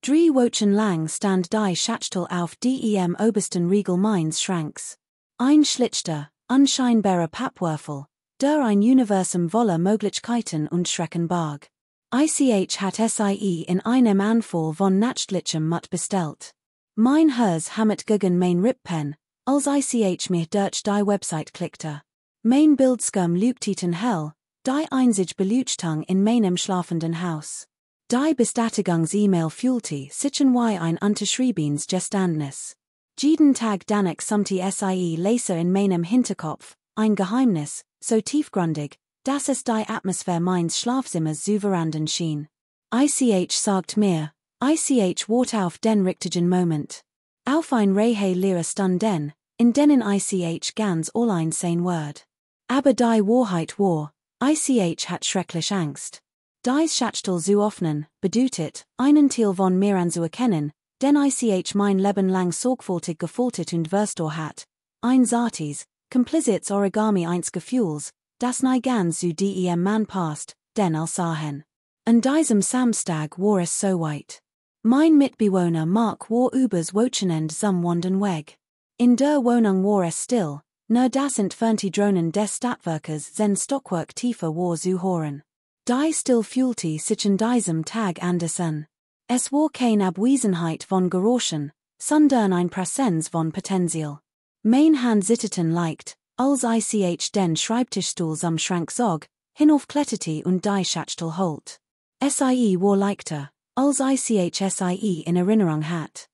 Drei Wochen lang stand die Schachtel auf dem obersten Riegel meines Schranks. Ein schlichter, unscheinbarer Pappwürfel, der ein Universum voller Möglichkeiten und Schrecken barg. Ich hat sie in einem Anfall von Nachtlichem Mut bestellt. Mein Herz hammet gegen mein Rippen, als ich mich durch die Website klickte. Mein Bildscum leuchteten hell, die einzig Beleuchtung in meinem schlafenden Haus. Die Bestätigungs-E-Mail fühlte sich wie ein unterschriebenes Geständnis. Jeden Tag danach summte sie Leser in meinem Hinterkopf, ein Geheimnis, so tiefgründig, dass es die Atmosphäre meines Schlafzimmers souverän schien. Ich sagt mir, ich wart auf den richtigen Moment. Auf ein Rehe leere Stunden, in denen ich ganz allein sein werd. Aber die Wahrheit war, ich hat schrecklich Angst. Die Schachtel zu öffnen, bedeutet, einen Teil von mir anzuerkennen, den ich mein Leben lang sorgfältig gefoltert und verstor hat. Ein zartes, kompliziertes Origami eines Gefühls, das nie ganz zu dem Mann passt, den sahen. An diesem Samstag war es so weit. Mein Mitbewohner Mark war übers Wochenende zum Wandern weg. In der Wohnung war es still, nur das entfernte Drohnen des Stadtwerkes sein Stockwerk tiefer war zu hören. Die still fühlte sich an diesem Tag anders an. Es war keine Abwesenheit von Geräuschen, sondern ein Präsenz von Potenzial. Mein Hand zitterte leicht, als ich den Schreibtischstuhl am Schrank zog, hinaufkletterte und die Schachtel holt. Sie war leichter, als ich sie in Erinnerung hat.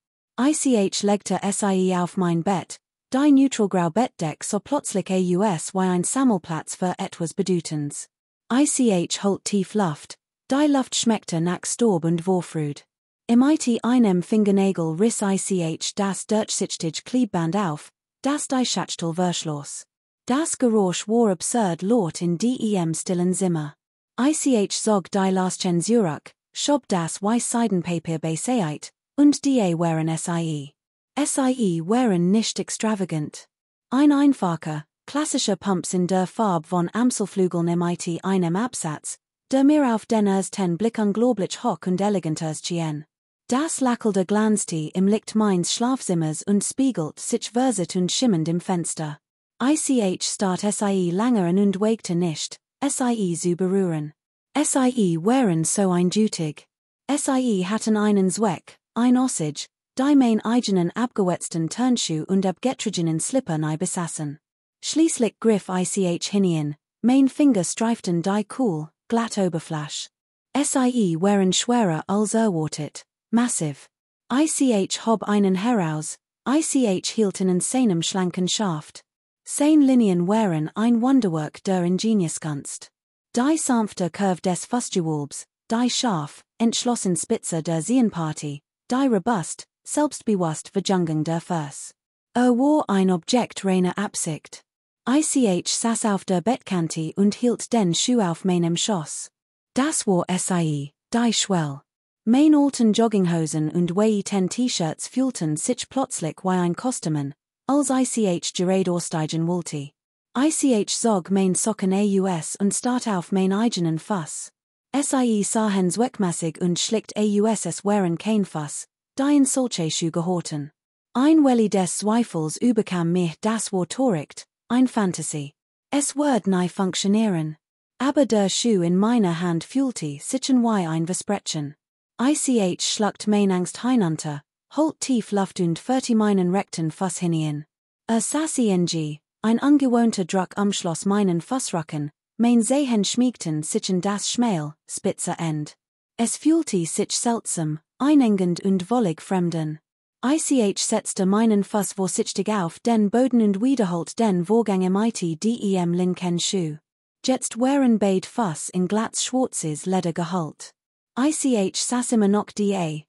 Ich legte sie auf mein Bett, die neutralgrau Bettdeck so plötzlich wie ein Sammelplatz für etwas Bedeutens. Ich holt tief Luft, die Luft schmeckte nach Staub und Vorfreude. Im einem Fingernagel riss ich das durchsichtige Klebeband auf, das die Schachtel verschloss. Das Geräusch war absurd laut in dem stillen Zimmer. Ich zog die Lastchen zurück, schob das weiße Seidenpapier beiseite, und die waren sie. Sie waren nicht extravagant. Ein einfacher, klassischer Pumps in der Farbe von Amselflügeln im einem Absatz, der mir auf den ersten Blick unglaublich hoch und elegant erschien. Das Lächelnde glanzte im Licht meines Schlafzimmers und spiegelt sich versat und schimmernd im Fenster. Ich starrt sie lange an und wagte nicht, sie zu berühren. Sie waren so eindeutig. Sie hatten einen Zweck, ein Ossage, die mein eigenen abgewetzten Turnschuh und abgetragenen Slipper nie besaßen. Schließlich griff ich hinein, mein Finger streiften die glatte Oberfläche. Sie waren schwerer als erwartet, massiv. Ich hob einen heraus, ich hielt in seinem schlanken Schaft. Seine Linien waren ein Wunderwerk der Ingenieurskunst. Die sanfte Curve des Fußgewölbs, die scharf, entschlossen Spitze der Sehenpartie, die robust, selbstbewusst Verjüngung der Fuß. War ein Objekt reiner Absicht. Ich saß auf der Bettkante und hielt den Schuh auf meinem Schoß. Das war sie, die Schwell. Mein alten Jogginghosen und weiten T-Shirts fühlten sich plötzlich wie ein Kostümen, als ich gerade aussteigen wollte. Ich zog mein Socken aus und start auf mein eigenen Fuß. Sie sahen zweckmäßig und schlicht aus es wären kein Fuß, die in solche Schuhe gehorten. Ein Welli des Zweifels überkam mich, das war töricht, ein Fantasie. Es wird nie funktionieren. Aber der Schuh in meiner Hand fühlte sich wie ein Versprechen. Ich schluckt mein Angst hinunter, holt tief Luft und führte meinen rechten Fuß hinein. Sassy ein ungewohnter Druck umschloss meinen Fußrücken, mein Zehen schmiegten sich in das schmal, spitze End. Es fühlte sich seltsam, einengend und wollig fremden. Ich setzte meinen Fuß vorsichtig auf den Boden und wiederholt den Vorgang im dem linken Schuh. Jetzt waren beide Fuß in glatt schwarzes Leder gehüllt. Ich saß immer noch die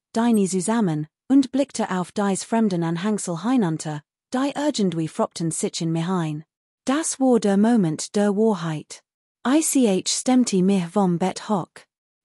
zusammen, und blickte auf dies fremden Anhängsel hinunter, die irgendwie froppten sich in mir ein. Das war der Moment der Wahrheit. Ich stemmte mich vom Bett hoch.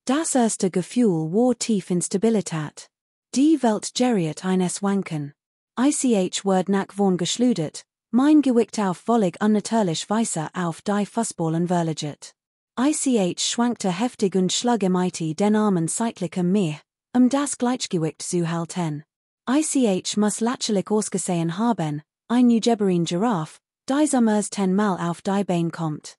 Das erste Gefühl war tief Instabilität. Die Welt geriet eines Wanken. Ich werd nach vorn geschleudert, mein Gewicht auf völlig unnatürlich Weise auf die Fußballen verlegt. Ich schwankte heftig und schlug im den Armen seitlich mir, Das Gleichgewicht zu halten. Ich muss lächerlich ausgesehen haben, ein Neugeborene Giraffe, die Summers 10-mal auf die Beine kommt.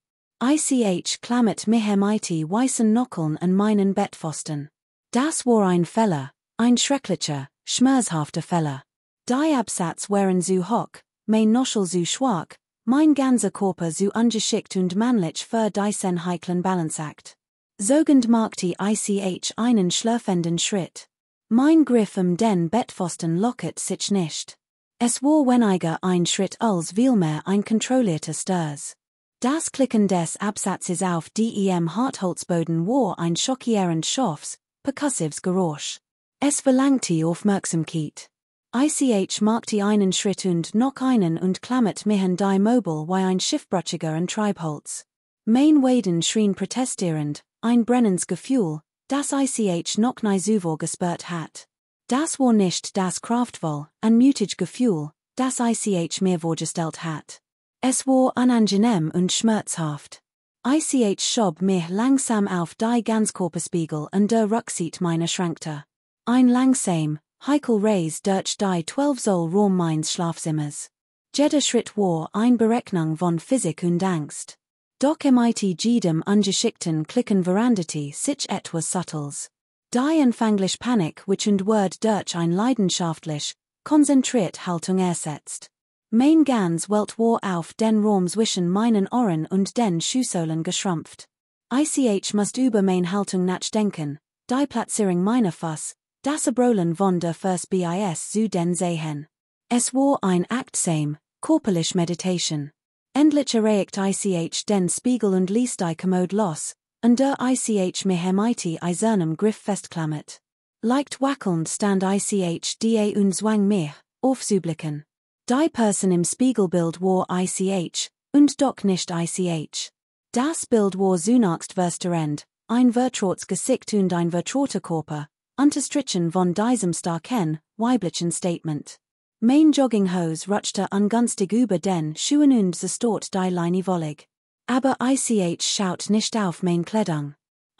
Klammert mich mighty weißen Nockeln an meinen Bettpfosten. Das war ein Fehler, ein schrecklicher, schmerzhafter Fehler. Die Absatz waren so hoch, mein Noschel so schwach, mein ganzer Körper so ungeschickt und männlich für diesen heiklen Balanceakt. Sogend machte ich einen schlürfenden Schritt. Mein Griff den Bettpfosten lockert sich nicht. Es war weniger ein Schritt als vielmehr ein kontrollierter Sturz. Das Klicken des Absatzes auf dem Hartholzboden war ein schockierend scharfes, percussives Geräusch. Es verlangte Aufmerksamkeit. Ich machte einen Schritt und noch einen und klammert mich an die Mobile wie ein Schiffbrüchiger an Treibholz. Mein Waden schrien protestierend, ein brennendes Gefühl, das ich noch nie zuvor gespürt hat. Das war nicht das kraftvoll, anmutig Gefühl, das ich mir vorgestellt hat. Es war unangenehm und schmerzhaft. Ich schob mich langsam auf die Ganzkörperspiegel und der Rückseite meiner schrankte. Ein langsam, heikel Reis durch die 12 Zoll Raum meines Schlafzimmers. Jeder Schritt war ein Berechnung von Physik und Angst. Doch mit jedem ungeschickten Klicken veranderte sich etwas Subtles. Die anfängliche Panik which und Word durch ein leidenschaftlich, konzentriert Haltung ersetzt. Mein ganz Welt war auf den Raum zwischen meinen Ohren und den Schuhsohlen geschrumpft. Ich musste über mein Haltung nachdenken, die Platzierung meiner Fuss, das Abrollen von der First bis zu den Sehen. Es war ein achtsam, körperlich Meditation. Endlich erreichte ich den Spiegel und ließ die Kommode los, und der ich mich mit eisernem Griff festklammert. Leicht wackelnd stand ich die und zwang mich, aufzublicken. Die Person im Spiegelbild war ich, und doch nicht ich. Das Bild war zunächst verstörend, ein vertrautes Gesicht und ein vertrauter Körper, unterstrichen von diesem starken, weiblichen Statement. Mein Jogginghose rutschte ungünstig über den Schuhen und zerstört die Leine wollig. Aber ich schaut nicht auf mein Kleidung.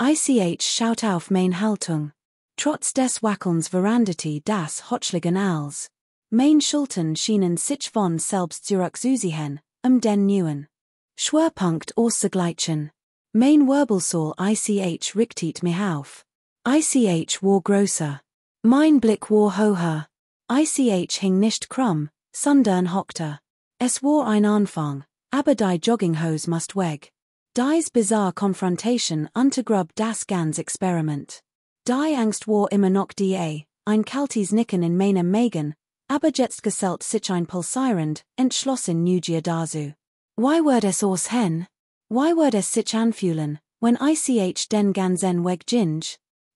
Ich schaut auf mein Haltung. Trotz des Wackelns veranderte das Hotschligen als. Mein Schultern schienen sich von selbst zurückzuziehen, den neuen Schwerpunkt auszugleichen. Mein Wirbelsäule ich richtet mich auf. Ich war größer. Mein Blick war höher. Ich hing nicht krumm, sondern hockte. Es war ein Anfang, aber die Jogginghose musste weg. Dies bizarre Confrontation untergrub das ganze Experiment. Die Angst war immer noch ein kaltes Nicken in meinem Magen, aber jetzt gesellt sich ein pulsierend, entschlossen Neugier dazu. Wie wird es aussehen? Wie wird es sich anfühlen, wenn ich den ganzen Weg ginge?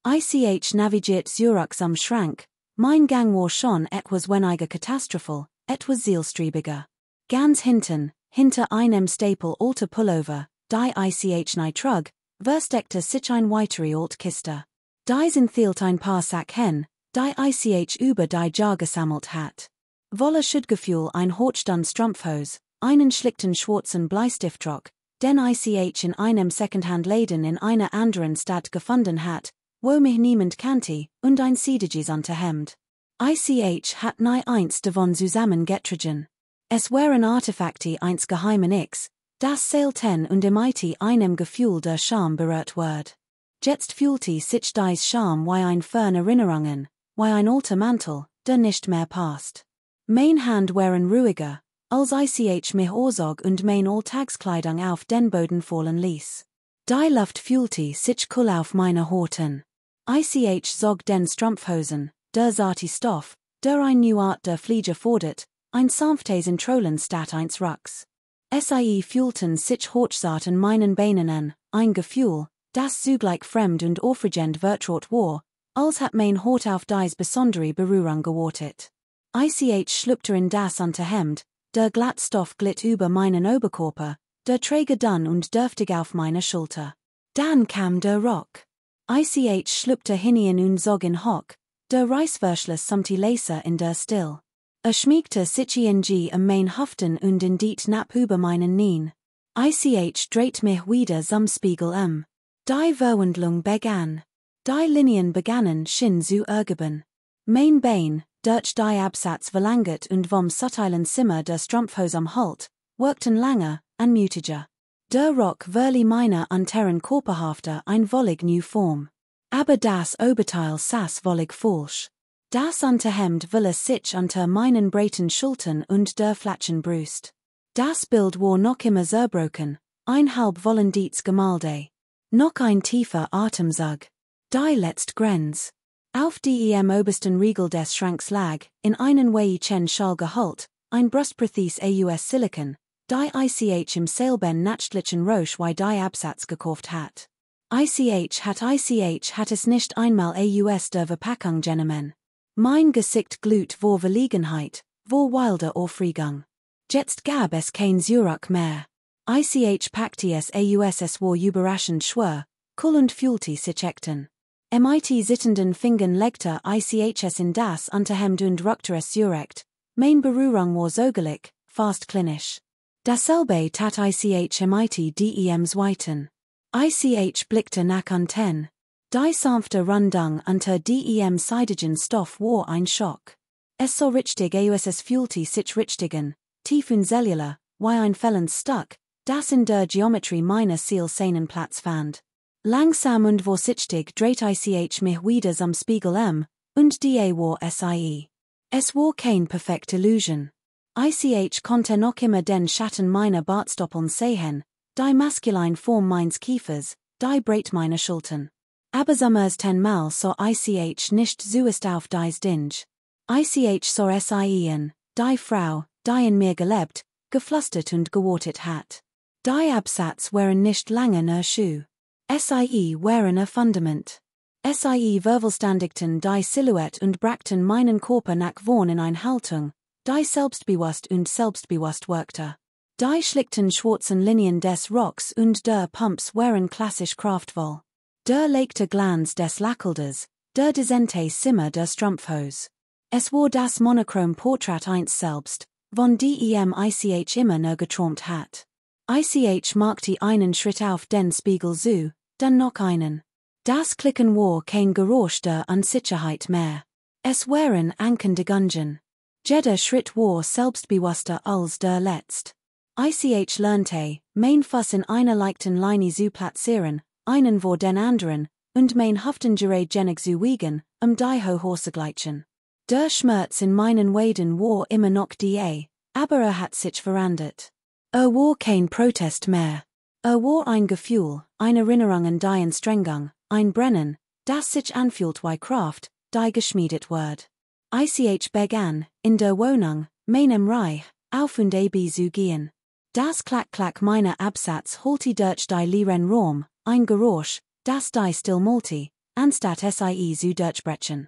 Ich navigiert zurück am Schrank. Mein Gang war schon etwas weniger katastrophal, etwas zielstrebiger. Ganz hinter einem Staple alter Pullover, die ich nie trug, versteckte sich ein weitere Altkiste. Dies enthielt ein paar Sachen, die ich über die Jar gesammelt hat. Wolle Schüttgefühl ein Hortstand Strumpfhose, einen schlichten schwarzen Bleistiftrock, den ich in einem Secondhand-Laden in einer anderen Stadt gefunden hat, wo mich niemand kannte, und ein seidiges Unterhemd. Ich hat nie eins davon zusammengetragen. Es waren Artefakte eins geheimen X, das selten und mit einem Gefühl der Scham berührt wird. Jetzt fühlte sich dies Scham wie ein fern Erinnerungen, wie ein alter Mantel, der nicht mehr passt. Mein Hand waren ruhiger, als ich mich auszog und mein Alltagskleidung auf den Boden fallen ließ. Die Luft fühlte sich kühl auf meine Horten. Ich zog den Strumpfhosen, der zarte Stoff, der ein new Art der Fliege fordert, ein sanftes Entrollen statt eins Rucks. Fühlten sich hochzart an meinen Beinen an, ein Gefühl, das zugleich fremd und aufregend vertraut war, als hat mein Hort auf dies besondere Berührung gewartet. Ich schlüpfte in das Unterhemd, der Glattstoff glitt über meinen Oberkörper, der träge dann und dürftig auf meine Schulter. Dann kam der Rock. Ich schlüpfte hinein und zog in hock, der Reißverschluss samte Laser in der Still. Schmiegte sich am mein Haften und in die Knapp über meinen Knien. Ich dreht mich wieder zum Spiegel Die Verwandlung begann. Die Linien begannen Shin zu ergeben. Mein Bein, durch die Absatz verlangert und vom subtilen Simmer der Strumpfhose am Halt, wirkten langer, anmutiger. Der Rock verlie meiner unteren Körperhafter ein wollig new Form. Aber das Oberteil saß wollig falsch. Das Unterhemd ville sich unter meinen breiten Schultern und der flatschen Brust. Das Bild war noch immer zerbrochen, ein halb vollendietz Gemälde. Noch ein tiefer Atemzug. Die letzt Grenz. Auf dem obersten Riegel des Schranks lag, in einen Weichen Schal gehüllt, ein Brustprothese aus Silikon, die ich im Seilben nächtlichen Roche wie die Absatz gekauft hat. Ich hat es nicht einmal aus der Verpackung genommen. Mein Gesicht glüht vor Verlegenheit, vor wilder Aufregung. Jetzt gab es kein Zurück mehr. Ich packte es war überraschend schwer, cool und fühlte sich ekten. Mit sittenden Fingern legte ich es in das Unterhemd und rückte es zurecht. Mein Berührung war sogelig, fast klinisch. Dasselbe tat ich mit dem Zweiten. Ich blickte nach unten. Die sanfte Rundung unter dem seidigen Stoff war ein Schock. Es so richtig es fühlte sich richtigen, tief und cellular, wie ein Fellens Stück, das in der Geometrie meiner Seelen Platz fand. Langsam und vorsichtig drehte ich mich wieder zum Spiegel und die war sie. Es war kein perfekte Illusion. Ich konnte noch immer den Schatten meiner Bartstoppeln sehen, die maskuline Form meines Kiefers, die Breit meiner Schultern. Aber summers 10-mal so ich nicht zuerst auf dies Ding. Ich so in, die Frau, die in mir gelebt, geflüstert und gewartet hat. Die Absatz waren nicht lange nur Schuh. Sie waren ein Fundament. Sie vervollständigten die Silhouette und brachten meinen Körper nach vorn in eine Haltung, die selbstbewusst und selbstbewusst wirkte. Die schlichten schwarzen Linien des Rocks und der Pumps waren klassisch kraftvoll. Der leichte Glanz des Lackelders, der dezente Simmer der Strumpfhose. Es war das monochrom Porträt eins selbst, von dem ich immer nur geträumt hat. Ich machte einen Schritt auf den Spiegel zu, dann noch einen. Das Klicken war kein Geräusch der Unsicherheit mehr. Es waren ankende Gungen. Jeder Schritt war selbstbewusster als der letzt. Ich lernte, mein Fuss in einer leichten Linie zu platzieren, einen vor den anderen, und mein Haften geregenig zu wiegen, die Hochhorse gleichen. Der Schmerz in meinen Waden war immer noch die, aber hat sich verändert. War kein Protest mehr. War ein Gefühl, eine Erinnerung an die Anstrengung, ein Brennen, das sich anfühlt wie Kraft, die geschmiedet wird. Ich begann, in der Wohnung, meinem Reich, auf und ab zu gehen. Das Klack-Klack meiner Absatz holte durch die leeren Raum, ein Geräusch, das die still multi, anstatt sie zu durchbrechen.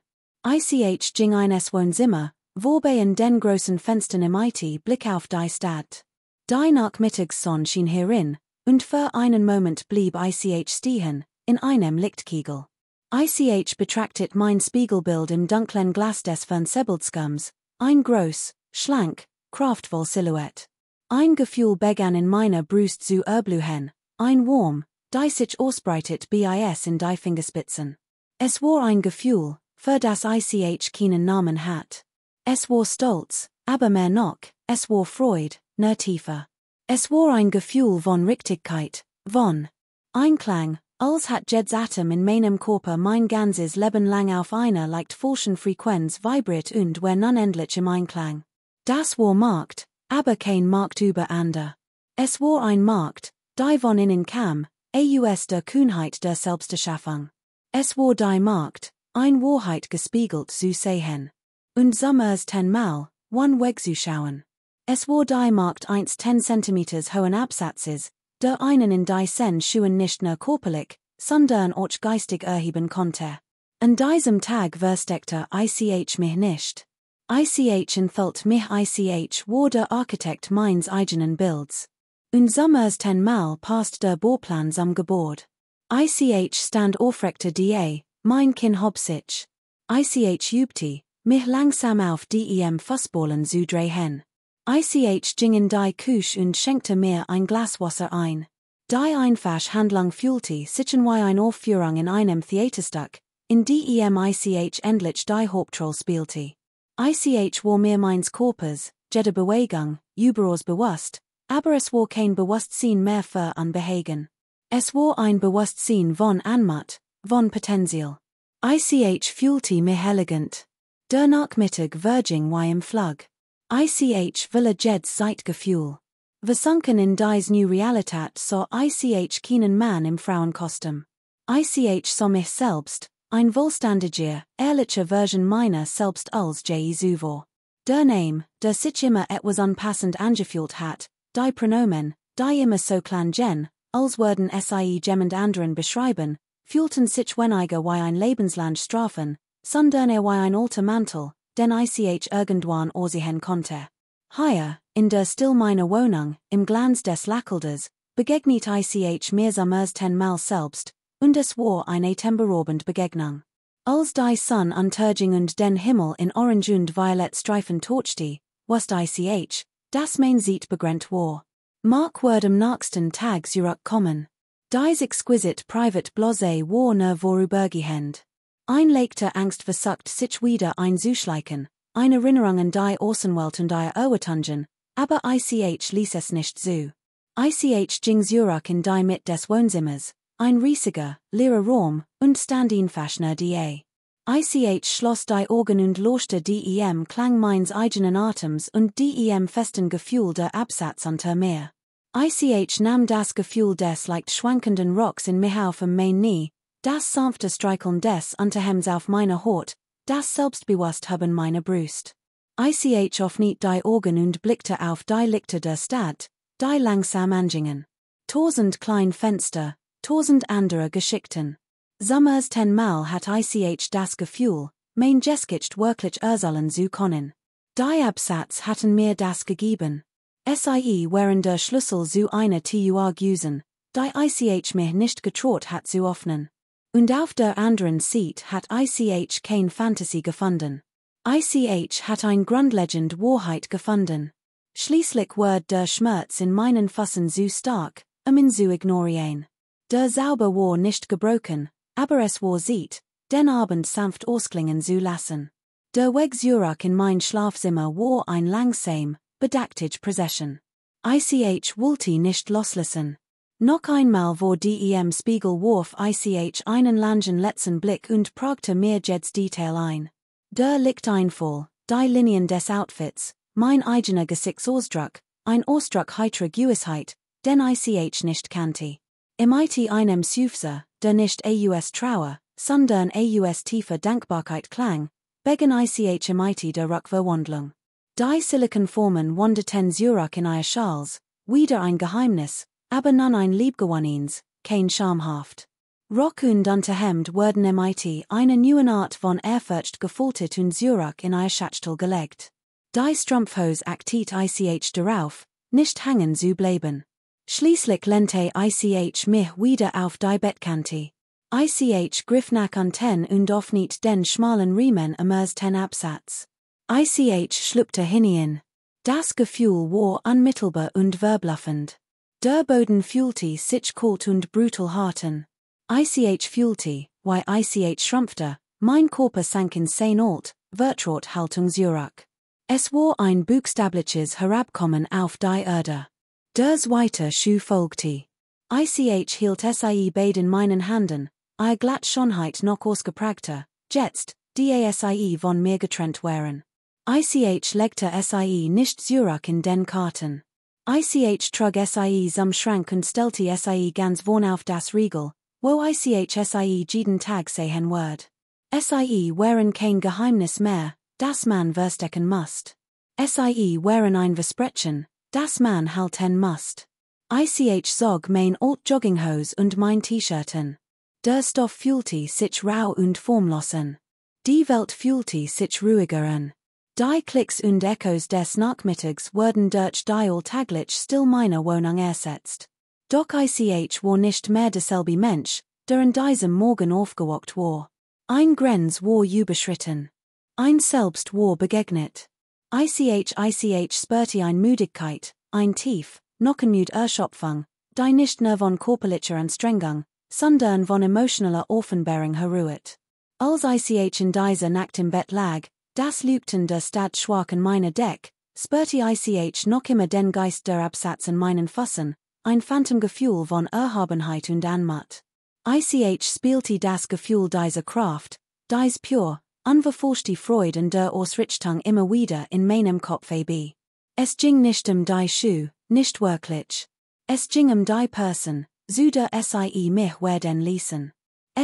Ich ging in es Wohnzimmer, wobei in den großen Fenstern im Blick auf die Stadt. Die Nachmittagssonne schien hierin, und für einen Moment blieb ich stehen, in einem Lichtkegel. Ich betrachtet mein Spiegelbild im dunklen Glas des Fernsehbildschirms, ein groß, schlank, kraftvoll Silhouette. Ein Gefühl begann in meiner Brust zu erblühen, ein Warm, die sich ausbreitet bis in die Fingerspitzen. Es war ein Gefühl, für das ich keinen Namen hat. Es war Stolz, aber mehr noch, es war Freude, nur tiefer. Es war ein Gefühl von Richtigkeit, von Einklang, als hat jedes Atem in meinem Körper mein ganzes Leben lang auf einer leicht falschen Frequenz vibriert und war unendlich im Einklang. Das war Markt, aber kein Markt übereinander. Es war ein Markt, die von innen kam, aus der Kühnheit der Selbsterschaffung. Es war die Markt, ein Wahrheit gespiegelt zu sehen. Und summers 10-mal, one Weg zu schauen. Es war die Markt 10 Zentimeters hohen Absatzes, der einen in die Schuhen nicht nur körperlich, sondern auch geistig erheben konnte. An diesem Tag versteckte ich mich nicht. Ich entfällt mich war der Architekt meines eigenen Bilds. Und summers 10-mal passt der Bohrplan zum Gebäude. Ich stand aufrechte die, mein Kinn hob sich. Ich übte, mich langsam auf dem Fußballen zu drehen. Ich ging in die Küche und schenkte mir ein Glas Wasser ein. Die Einfachhandlung fühlte sich wie eine Aufführung in einem Theaterstück, In dem ich endlich die Hauptrolle spielte. Ich war mir meines Körpers, jede Bewegung, überaus bewusst, aber es war kein Bewusstsein mehr für Unbehagen. Es war ein Bewusstsein von Anmut, von Potenzial. Ich fühlte mich elegant. Der Nachmittag verging wie im Flug. Ich ville jeds Zeitgefühl. Versunken in dies new Realität sah ich keinen Mann im Frauenkostüm. Ich sah mich selbst, ein vollständiger, ehrlicher Version meiner selbst als Jesu war. Der Name, der sich immer etwas unpassend angefühlt hat, die Pronomen, die immer so klangen, als würden sie jemand anderen beschreiben, fühlten sich weniger wie ein lebenslang Strafen, sondern eher wie ein alter Mantel, den ich irgendwann aussehen konnte. Hier, in der Still meiner Wohnung, im Glanz des Lackelders, begegnet ich mir summers 10-mal selbst, und es war eine atemberaubende Begegnung. Als die Sonne unterging und den Himmel in Orange und Violett Streifen touchte, wusste ich, dass mein Sicht begrenzt war. Mark wird am nächsten Tag zurückkommen. Dies exquisite private Blase war nur vorübergehend. Ein leichte Angst versucht sich wieder einzuschleichen, eine Erinnerung an die Außenwelt und die Erwartungen, aber ich ließ es nicht zu. Ich ging zurück in die Mitte des Wohnzimmers, ein riesiger, leerer Raum, und stand in fashioner die. Ich schloss die Augen und lauschte dem Klang meines eigenen Atems und dem festen Gefühl der Absatz unter mir. Ich nahm das Gefühl des leicht schwankenden Rocks in mich auf mein Knie, das sanfte Streicheln des Unterhemds auf meiner Haut, das Selbstbewussthaben meiner Brust. Ich öffnete die Augen und blickte auf die Lichter der Stadt, die langsam angingen. 1000 kleine Fenster, 1000 andere Geschichten. Summers 10-mal hat ich das Gefühl, mein Geschicht wirklich erzählen zu können. Die Absatz hatten mir das gegeben. Sie waren der Schlüssel zu einer Tür gewesen, die ich mich nicht getraut hat zu öffnen. Und auf der anderen Seite hat ich kein Fantasy gefunden. Ich hat ein grundlegend Wahrheit gefunden. Schließlich wird der Schmerz in meinen Füßen zu stark, ihn zu ignorieren. Der Zauber war nicht gebrochen, aber es war Zeit, den Abend sanft ausklingen zu lassen. Der Weg zurück in mein Schlafzimmer war ein langsam, bedachte Prozession. Ich wollte nicht loslassen. Noch einmal vor dem Spiegel warf ich einen langen letzten Blick und prägte mir jedes Detail ein. Der Lichteinfall, die Linien des Outfits, mein eigener Gesichtsausdruck, ein Ausdruck heiterer Gewissheit, den ich nicht kannte. Im einem Seufzer, der nicht aus Trauer, sondern aus tiefer Dankbarkeit klang, begann ich im der Rückverwandlung. Die Silikonformen wanderten zurück in ihr Schals, wieder ein Geheimnis, aber nun ein liebgewonnenes, kein schamhaft. Rock und Unterhemd wurden im eine neue Art von Ehrfurcht gefoltert und zurück in ihr Schachtel gelegt. Die Strumpfhose aktet ich darauf, nicht hängen zu bleiben. Schließlich lehnte ich mich wieder auf die Bettkante. Ich griff nach Anten und öffnete den schmalen Riemen am ersten Absatz. Ich schlüpfte hinein. Das Gefühl war unmittelbar und verbluffend. Der Boden fühlte sich kalt und brutal harten. Ich fühlte, wie ich schrumpfte, mein Körper sank in seine alt, vertraute Haltung zurück. Es war ein buchstabliches Herabkommen auf die Erde. Der zweite Schuh folgte. Ich hielt sie beide in meinen Händen, ihr glatt Schönheit noch ausgeprägter, jetzt, die sie von mir getrennt waren. Ich legte sie nicht zurück in den Karten. Ich trug sie zum Schrank und stellte sie ganz vorn auf das Riegel, wo ich sie jeden Tag sehen wird. Sie waren kein Geheimnis mehr, das man verstecken musst. Sie waren ein Versprechen, das man halten musst. Ich zog mein alt Jogginghose und mein T-Shirt an. Der Stoff fühlte sich rau und formlos an. Die Welt fühlte sich ruhiger an. Die Klicks und Echos des Nachmittags wurden durch die alltäglich still meiner Wohnung ersetzt. Doch ich war nicht mehr derselbe Mensch, der an diesem Morgen aufgewacht war. Ein Grenz war überschritten. Ein Selbst war begegnet. Ich spürte ein Müdigkeit, ein Tief, Nockenmüd Erschöpfung, die nicht nur von körperlicher Anstrengung, sondern von emotionaler Offenbarung herruht. Als ich in dieser Nacht im Bett lag, das Lügten der Stadt schwachen meine Deck, spürte ich noch immer den Geist der Absatz in meinen Füßen, ein Phantomgefühl von Erhabenheit und Anmut. Ich spielte das Gefühl dieser Kraft, dies pure, unverforschte Freude und der Ausrichtung immer wieder in meinem Kopf ab. Es ging nicht die Schuh, nicht wirklich. Es ging die Person, zu der mich werden ließen.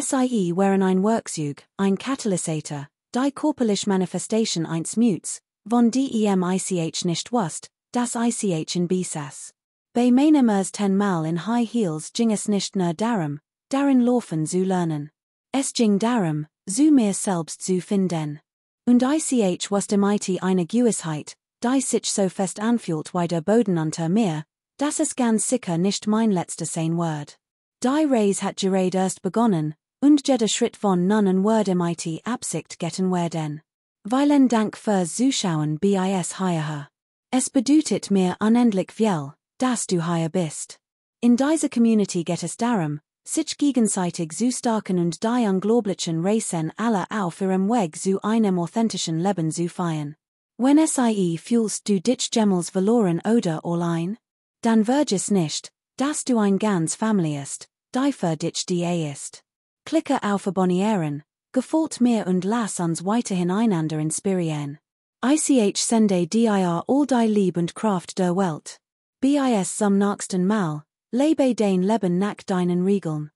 Sie waren ein Werkzeug, ein Katalysator, die körperliche Manifestation eines Mutes, von dem ich nicht wusste, dass ich in besaß. Bei meinem ersten Mal in High Heels ging es nicht nur darum, darin laufen zu lernen. Es ging darum, zu mir selbst zu finden. Und ich wusste mit eine Gewissheit, die sich so fest anfühlt wie der Boden unter mir, dass es ganz sicher nicht mein letzter sein wird. Die Reise hat gerade erst begonnen, und jeder Schritt von nun würde mit Absicht getan werden. Vielen Dank fürs Zuschauen bis hierher. Es bedeutet mir unendlich viel, dass du hier bist. In dieser Community geht es darum, sich gegenseitig zu stärken und die unglaublichen Reisen alle auf ihrem Weg zu einem authentischen Leben zu feiern. Wenn fühlst du dich jemals verloren oder allein? Dann vergiss nicht, dass du ein ganz Familie ist, die für dich ist. Klicke auf Abonnieren, gefällt mir und lass uns weiterhin einander inspirieren. Ich sende dir all die Liebe und Kraft der Welt. Bis zum nächsten Mal, lebe dein Leben nach deinen Regeln.